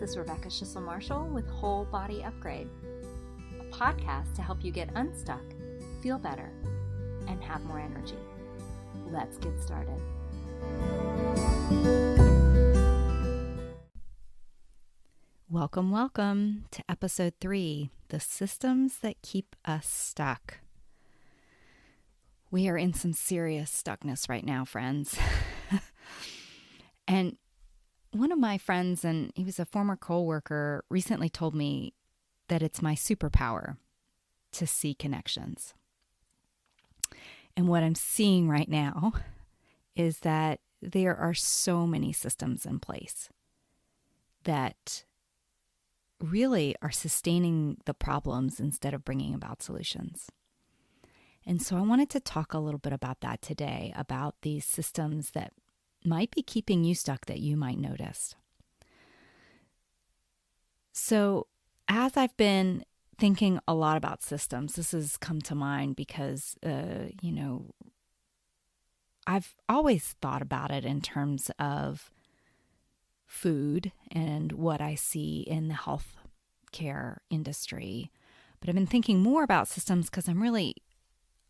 is Rebecca Schissel-Marshall with Whole Body Upgrade, a podcast to help you get unstuck, feel better, and have more energy. Let's get started. Welcome to episode 3, the systems that keep us stuck. We are in some serious stuckness right now, friends. And one of my friends, and he was a former coworker, recently told me that it's my superpower to see connections. And what I'm seeing right now is that there are so many systems in place that really are sustaining the problems instead of bringing about solutions. And so I wanted to talk a little bit about that today, about these systems that might be keeping you stuck that you might notice. So as I've been thinking a lot about systems, this has come to mind because, I've always thought about it in terms of food and what I see in the health care industry. But I've been thinking more about systems because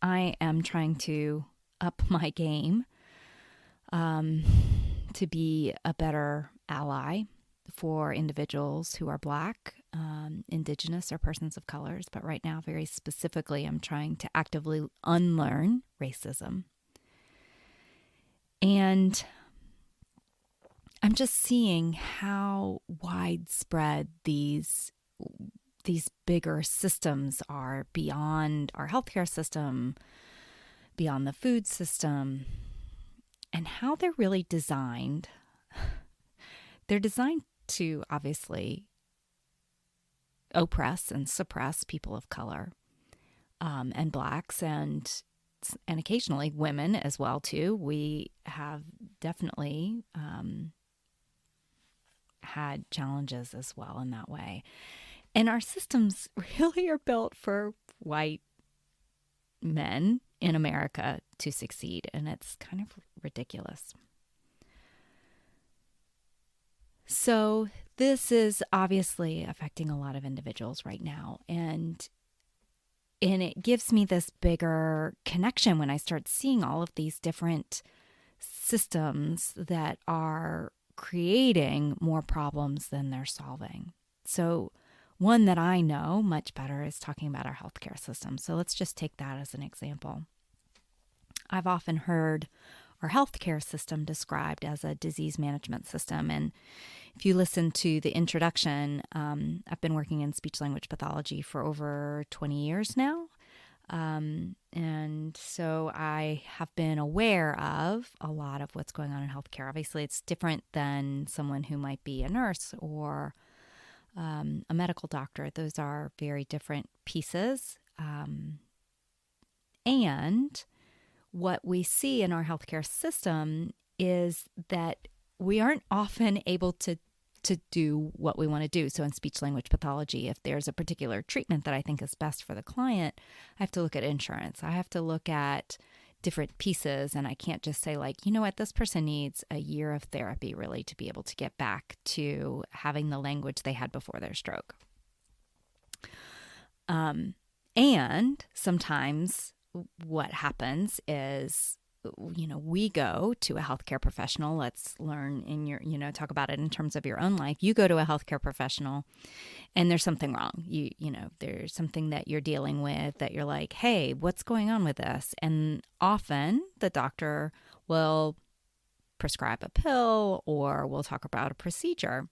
I am trying to up my game to be a better ally for individuals who are Black, Indigenous, or persons of colors. But right now, very specifically, I'm trying to actively unlearn racism. And I'm just seeing how widespread these bigger systems are beyond our healthcare system, beyond the food system, and how they're really designed. They're designed to obviously oppress and suppress people of color, and Blacks, and occasionally women as well too. We have definitely had challenges as well in that way. And our systems really are built for white men in America to succeed, and it's kind of ridiculous. So this is obviously affecting a lot of individuals right now, and it gives me this bigger connection when I start seeing all of these different systems that are creating more problems than they're solving. So one that I know much better is talking about our healthcare system. So let's just take that as an example. I've often heard our healthcare system described as a disease management system. And if you listen to the introduction, I've been working in speech-language pathology for over 20 years now. And so I have been aware of a lot of what's going on in healthcare. Obviously, it's different than someone who might be a nurse or a medical doctor. Those are very different pieces. And what we see in our healthcare system is that we aren't often able to do what we want to do. So in speech-language pathology, if there's a particular treatment that I think is best for the client, I have to look at insurance. I have to look at different pieces, and I can't just say this person needs a year of therapy really to be able to get back to having the language they had before their stroke. And sometimes what happens is, we go to a healthcare professional. Let's learn talk about it in terms of your own life. You go to a healthcare professional and there's something wrong. There's something that you're dealing with that you're like, hey, what's going on with this? And often the doctor will prescribe a pill or we'll talk about a procedure.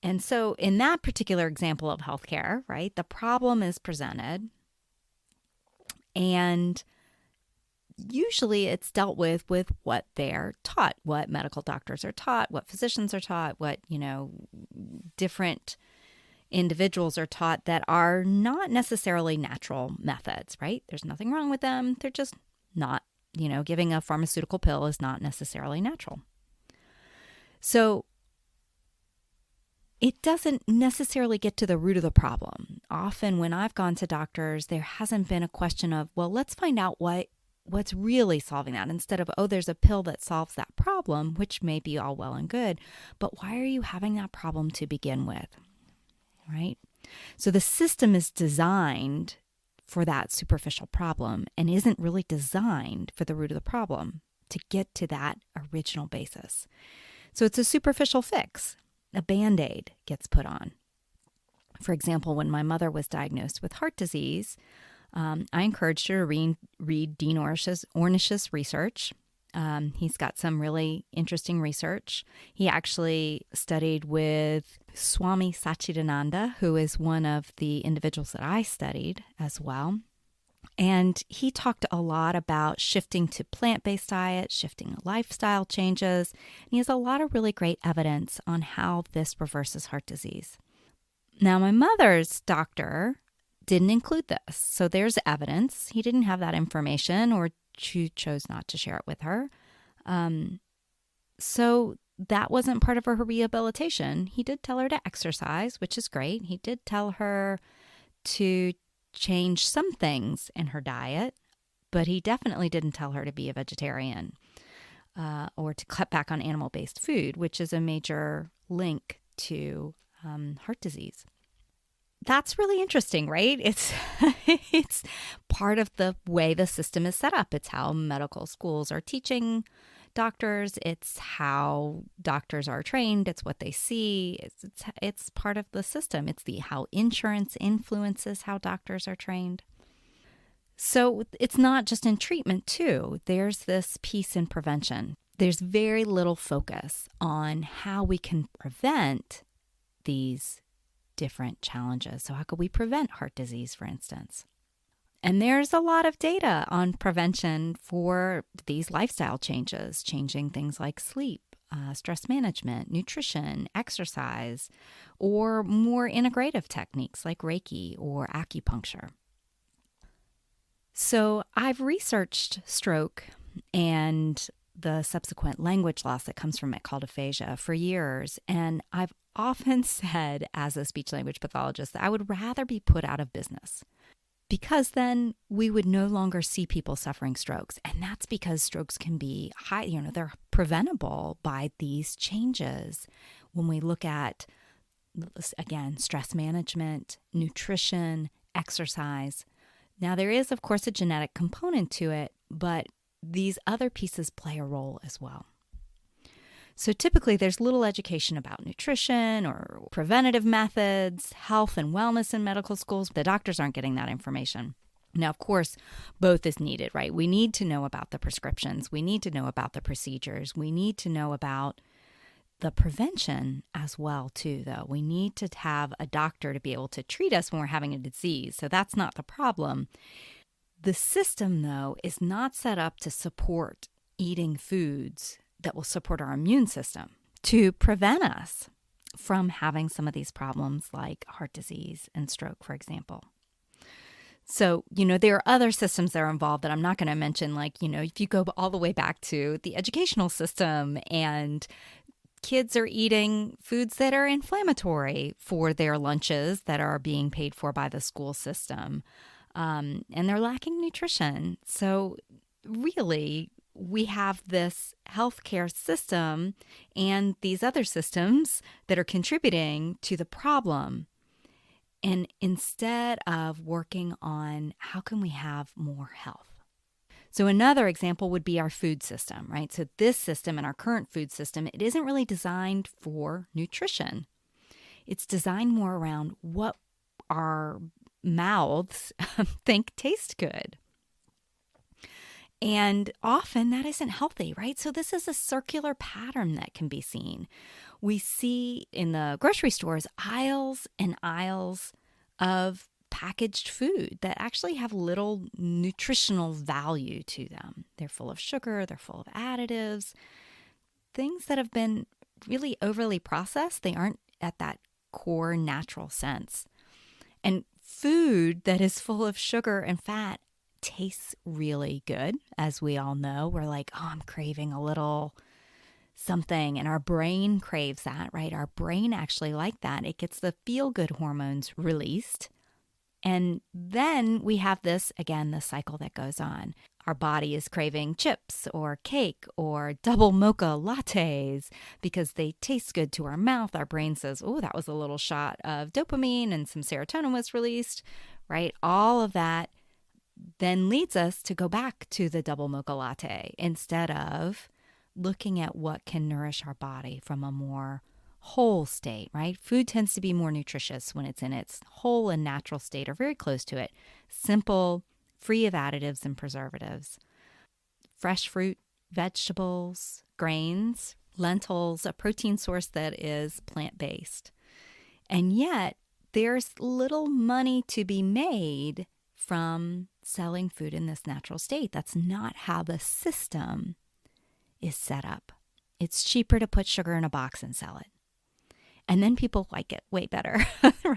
And so in that particular example of healthcare, right, the problem is presented, and usually it's dealt with what they're taught, what medical doctors are taught, what physicians are taught, what, different individuals are taught that are not necessarily natural methods, right? There's nothing wrong with them. They're just not, giving a pharmaceutical pill is not necessarily natural. So it doesn't necessarily get to the root of the problem. Often when I've gone to doctors, there hasn't been a question of, well, let's find out what's really solving that, instead of, oh, there's a pill that solves that problem, which may be all well and good, but why are you having that problem to begin with, right? So the system is designed for that superficial problem and isn't really designed for the root of the problem to get to that original basis. So it's a superficial fix. A Band-Aid gets put on. For example, when my mother was diagnosed with heart disease, I encouraged her to read Dean Ornish's research. He's got some really interesting research. He actually studied with Swami Satchidananda, who is one of the individuals that I studied as well. And he talked a lot about shifting to plant-based diet, shifting lifestyle changes. And he has a lot of really great evidence on how this reverses heart disease. Now, my mother's doctor didn't include this. So there's evidence. He didn't have that information, or she chose not to share it with her. So that wasn't part of her rehabilitation. He did tell her to exercise, which is great. He did tell her to change some things in her diet, but he definitely didn't tell her to be a vegetarian or to cut back on animal-based food, which is a major link to heart disease. That's really interesting, right? It's it's part of the way the system is set up. It's how medical schools are teaching doctors. It's how doctors are trained. It's what they see. It's part of the system. It's how insurance influences how doctors are trained. So it's not just in treatment too. There's this piece in prevention. There's very little focus on how we can prevent these different challenges. So how could we prevent heart disease, for instance? And there's a lot of data on prevention for these lifestyle changes, changing things like sleep, stress management, nutrition, exercise, or more integrative techniques like Reiki or acupuncture. So I've researched stroke and the subsequent language loss that comes from it, called aphasia, for years. And I've often said, as a speech language pathologist, that I would rather be put out of business, because then we would no longer see people suffering strokes. And that's because strokes can be they're preventable by these changes. When we look at, again, stress management, nutrition, exercise. Now, there is, of course, a genetic component to it, but these other pieces play a role as well. So typically there's little education about nutrition or preventative methods, health and wellness in medical schools. The doctors aren't getting that information. Now, of course, both is needed, right? We need to know about the prescriptions. We need to know about the procedures. We need to know about the prevention as well, too, though. We need to have a doctor to be able to treat us when we're having a disease. So that's not the problem. The system, though, is not set up to support eating foods that will support our immune system to prevent us from having some of these problems like heart disease and stroke, for example. So, there are other systems that are involved that I'm not going to mention, like, if you go all the way back to the educational system, and kids are eating foods that are inflammatory for their lunches that are being paid for by the school system, and they're lacking nutrition. So really, we have this healthcare system and these other systems that are contributing to the problem. And instead of working on how can we have more health. So another example would be our food system, right? So this system and our current food system, it isn't really designed for nutrition. It's designed more around what our mouths think tastes good. And often that isn't healthy, right? So this is a circular pattern that can be seen. We see in the grocery stores aisles and aisles of packaged food that actually have little nutritional value to them. They're full of sugar, they're full of additives, things that have been really overly processed. They aren't at that core natural sense. And food that is full of sugar and fat tastes really good. As we all know, we're like, oh, I'm craving a little something, and our brain craves that, right? Our brain actually like that. It gets the feel-good hormones released. And then we have this, again, the cycle that goes on. Our body is craving chips or cake or double mocha lattes because they taste good to our mouth. Our brain says, oh, that was a little shot of dopamine and some serotonin was released, right? All of that then leads us to go back to the double mocha latte instead of looking at what can nourish our body from a more whole state, right? Food tends to be more nutritious when it's in its whole and natural state or very close to it. Simple, free of additives and preservatives. Fresh fruit, vegetables, grains, lentils, a protein source that is plant-based. And yet, there's little money to be made from selling food in this natural state. That's not how the system is set up. It's cheaper to put sugar in a box and sell it. And then people like it way better,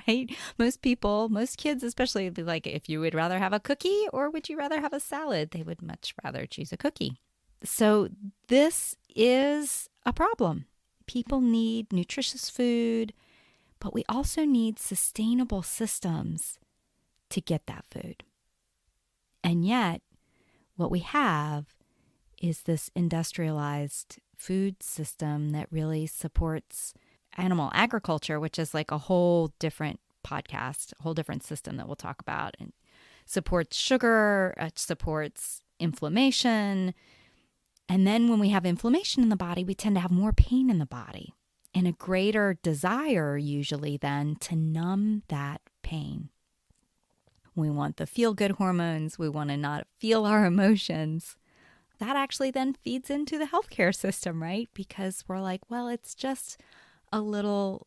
right? Most people, most kids especially, they like it. If you would rather have a cookie or would you rather have a salad, they would much rather choose a cookie. So this is a problem. People need nutritious food, but we also need sustainable systems to get that food. And yet, what we have is this industrialized food system that really supports animal agriculture, which is like a whole different podcast, a whole different system that we'll talk about, and supports sugar, it supports inflammation. And then when we have inflammation in the body, we tend to have more pain in the body and a greater desire usually then to numb that pain. We want the feel-good hormones. We want to not feel our emotions. That actually then feeds into the healthcare system, right? Because we're like, well, it's just a little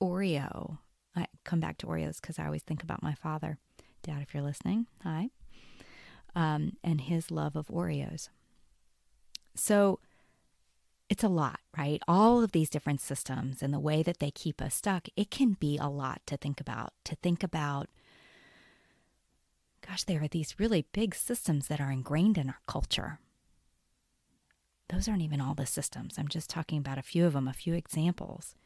Oreo. I come back to Oreos because I always think about my father. Dad, if you're listening, hi. And his love of Oreos. So it's a lot, right? All of these different systems and the way that they keep us stuck, it can be a lot to think about. Gosh, there are these really big systems that are ingrained in our culture. Those aren't even all the systems. I'm just talking about a few of them, a few examples.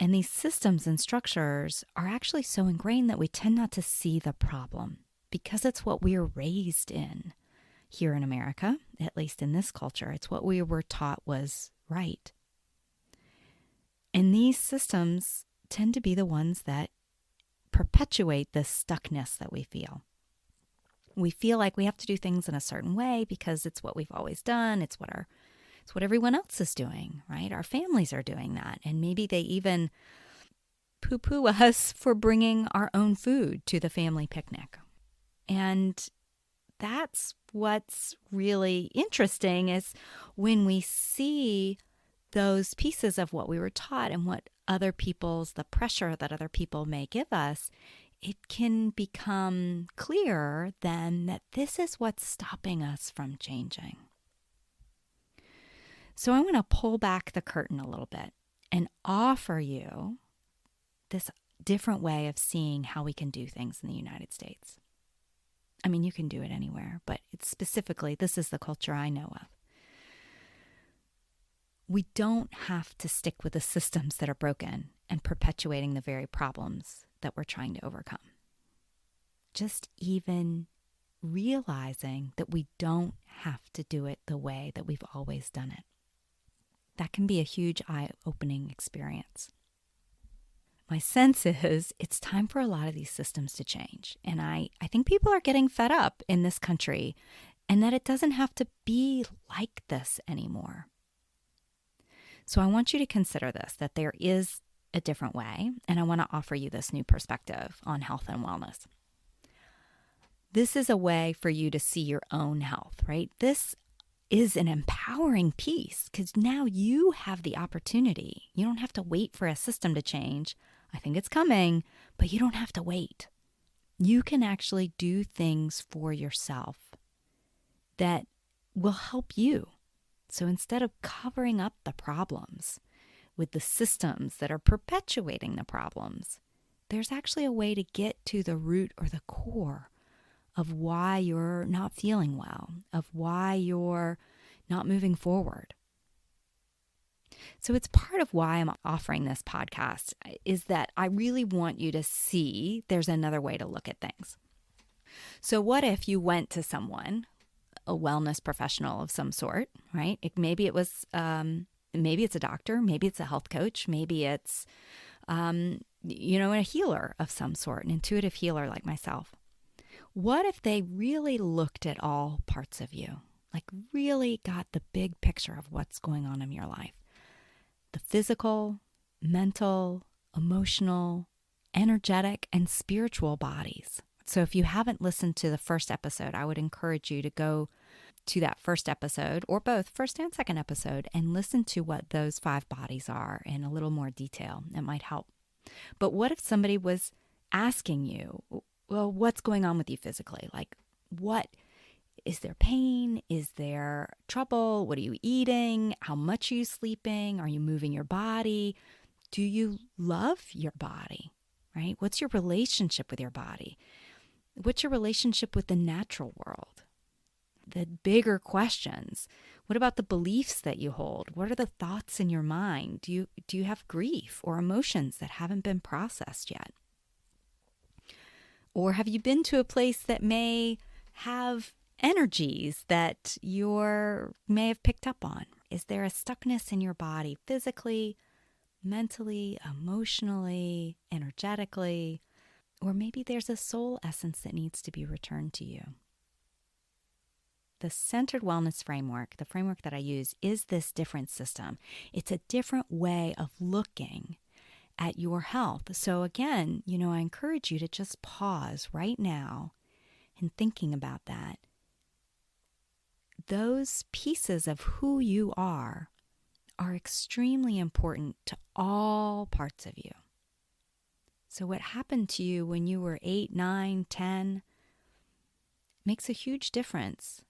And these systems and structures are actually so ingrained that we tend not to see the problem because it's what we are raised in here in America, at least in this culture. It's what we were taught was right. And these systems tend to be the ones that perpetuate this stuckness that we feel. We feel like we have to do things in a certain way because it's what we've always done. It's what everyone else is doing, right? Our families are doing that. And maybe they even poo-poo us for bringing our own food to the family picnic. And that's what's really interesting is when we see those pieces of what we were taught and what the pressure that other people may give us, it can become clear then that this is what's stopping us from changing. So I want to pull back the curtain a little bit and offer you this different way of seeing how we can do things in the United States. I mean, you can do it anywhere, but it's specifically, this is the culture I know of. We don't have to stick with the systems that are broken and perpetuating the very problems that we're trying to overcome. Just even realizing that we don't have to do it the way that we've always done it. That can be a huge eye-opening experience. My sense is it's time for a lot of these systems to change. And I think people are getting fed up in this country and that it doesn't have to be like this anymore. So I want you to consider this, that there is a different way, and I want to offer you this new perspective on health and wellness. This is a way for you to see your own health, right? This is an empowering piece because now you have the opportunity. You don't have to wait for a system to change. I think it's coming, but you don't have to wait. You can actually do things for yourself that will help you. So instead of covering up the problems with the systems that are perpetuating the problems, there's actually a way to get to the root or the core of why you're not feeling well, of why you're not moving forward. So it's part of why I'm offering this podcast is that I really want you to see there's another way to look at things. So what if you went to someone, a wellness professional of some sort, right? Maybe it's a doctor, maybe it's a health coach, maybe it's, a healer of some sort, an intuitive healer like myself. What if they really looked at all parts of you? Like really got the big picture of what's going on in your life. The physical, mental, emotional, energetic, and spiritual bodies. So if you haven't listened to the first episode, I would encourage you to go to that first episode, or both, first and second episode, and listen to what those 5 bodies are in a little more detail. It might help. But what if somebody was asking you, well, what's going on with you physically? Like, what is there pain? Is there trouble? What are you eating? How much are you sleeping? Are you moving your body? Do you love your body, right? What's your relationship with your body? What's your relationship with the natural world? The bigger questions. What about the beliefs that you hold? What are the thoughts in your mind? Do you have grief or emotions that haven't been processed yet? Or have you been to a place that may have energies that you may have picked up on? Is there a stuckness in your body physically, mentally, emotionally, energetically? Or maybe there's a soul essence that needs to be returned to you. The Centered Wellness Framework, the framework that I use, is this different system. It's a different way of looking at your health. So again, I encourage you to just pause right now and thinking about that. Those pieces of who you are extremely important to all parts of you. So what happened to you when you were 8, 9, 10 makes a huge difference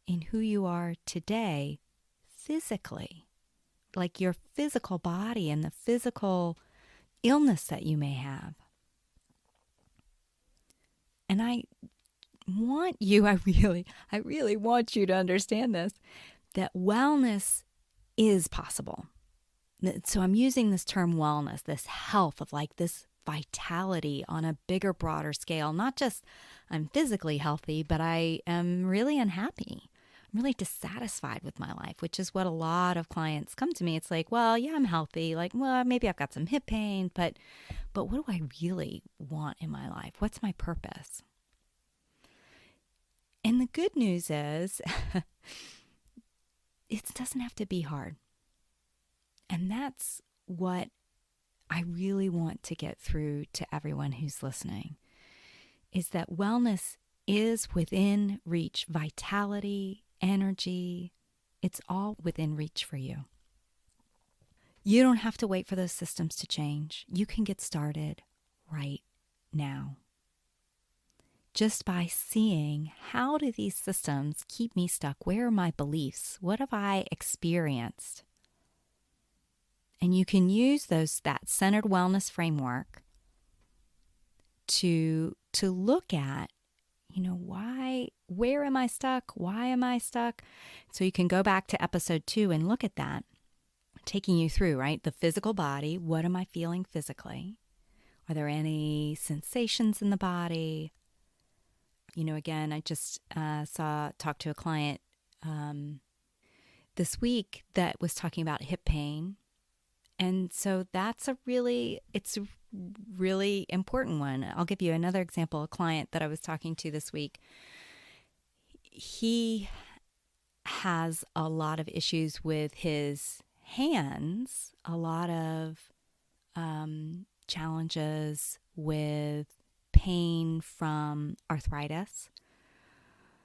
in who you are today physically, like your physical body and the physical illness that you may have. And I really want you to understand this, that wellness is possible. So I'm using this term wellness, this health of like this vitality on a bigger, broader scale. Not just I'm physically healthy, but I am really unhappy. I'm really dissatisfied with my life, which is what a lot of clients come to me. It's like, well, yeah, I'm healthy. Like, well, maybe I've got some hip pain, but what do I really want in my life? What's my purpose? And the good news is it doesn't have to be hard. And that's what I really want to get through to everyone who's listening, is that wellness is within reach. Vitality, energy, it's all within reach for you. You don't have to wait for those systems to change. You can get started right now. Just by seeing, how do these systems keep me stuck? Where are my beliefs? What have I experienced? And you can use that centered wellness framework to look at, where am I stuck? Why am I stuck? So you can go back to episode 2 and look at that, taking you through, right? The physical body. What am I feeling physically? Are there any sensations in the body? Again, I just talked to a client this week that was talking about hip pain. And so it's a really important one. I'll give you another example. A client that I was talking to this week, he has a lot of issues with his hands, a lot of challenges with pain from arthritis,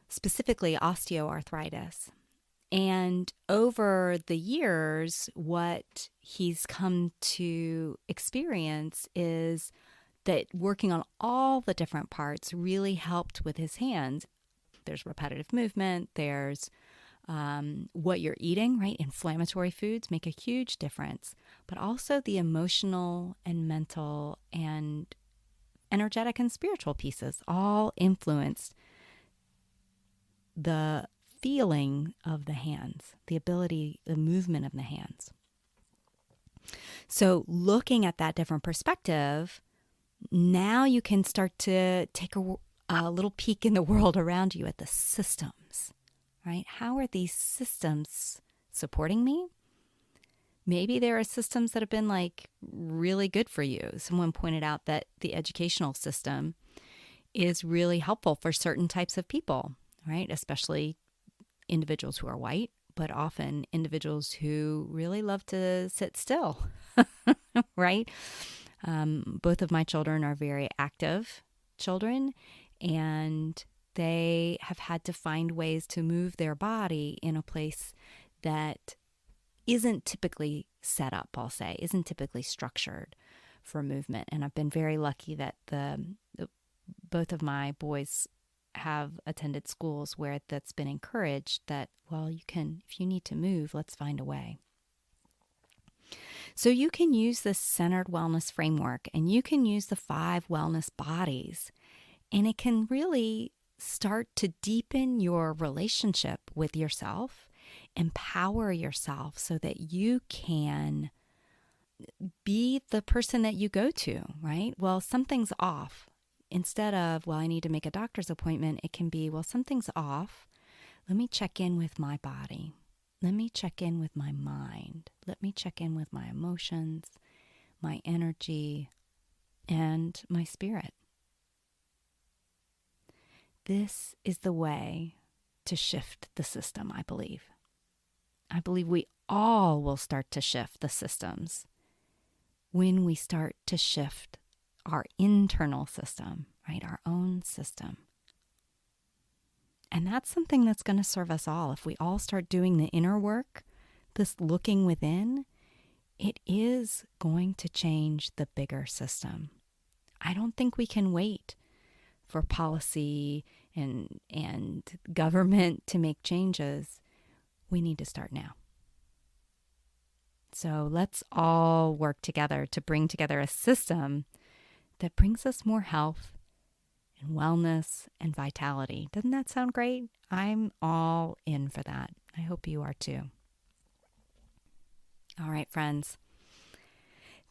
specifically osteoarthritis. And over the years, what he's come to experience is that working on all the different parts really helped with his hands. There's repetitive movement, there's what you're eating, right? Inflammatory foods make a huge difference, but also the emotional and mental and energetic and spiritual pieces all influenced the feeling of the hands, the ability, the movement of the hands. So looking at that different perspective, now you can start to take a little peek in the world around you at the systems right? How are these systems supporting me? Maybe there are systems that have been like really good for you. Someone pointed out that the educational system is really helpful for certain types of people, right? Especially individuals who are white, but often individuals who really love to sit still, right? Both of my children are very active children, and they have had to find ways to move their body in a place that isn't typically set up, I'll say, isn't typically structured for movement. And I've been very lucky that both of my boys have attended schools where that's been encouraged that, well, you can, if you need to move, let's find a way. So you can use this centered wellness framework, and you can use the 5 wellness bodies, and it can really start to deepen your relationship with yourself, empower yourself so that you can be the person that you go to, right? Well, something's off. Instead of, well, I need to make a doctor's appointment, it can be, well, something's off. Let me check in with my body. Let me check in with my mind. Let me check in with my emotions, my energy, and my spirit. This is the way to shift the system, I believe. I believe we all will start to shift the systems when we start to shift our internal system, right? Our own system. And that's something that's going to serve us all. If we all start doing the inner work, this looking within, it is going to change the bigger system. I don't think we can wait for policy and government to make changes. We need to start now. So let's all work together to bring together a system that brings us more health and wellness and vitality. Doesn't that sound great? I'm all in for that. I hope you are too. All right, friends.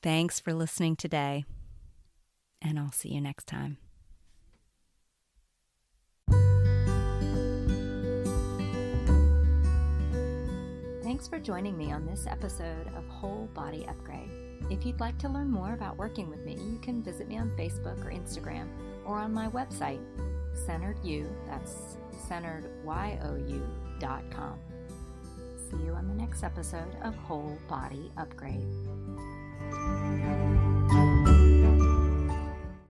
Thanks for listening today, and I'll see you next time. Thanks for joining me on this episode of Whole Body Upgrade. If you'd like to learn more about working with me, you can visit me on Facebook or Instagram, or on my website, CenteredYou, that's centeredyou.com. See you on the next episode of Whole Body Upgrade.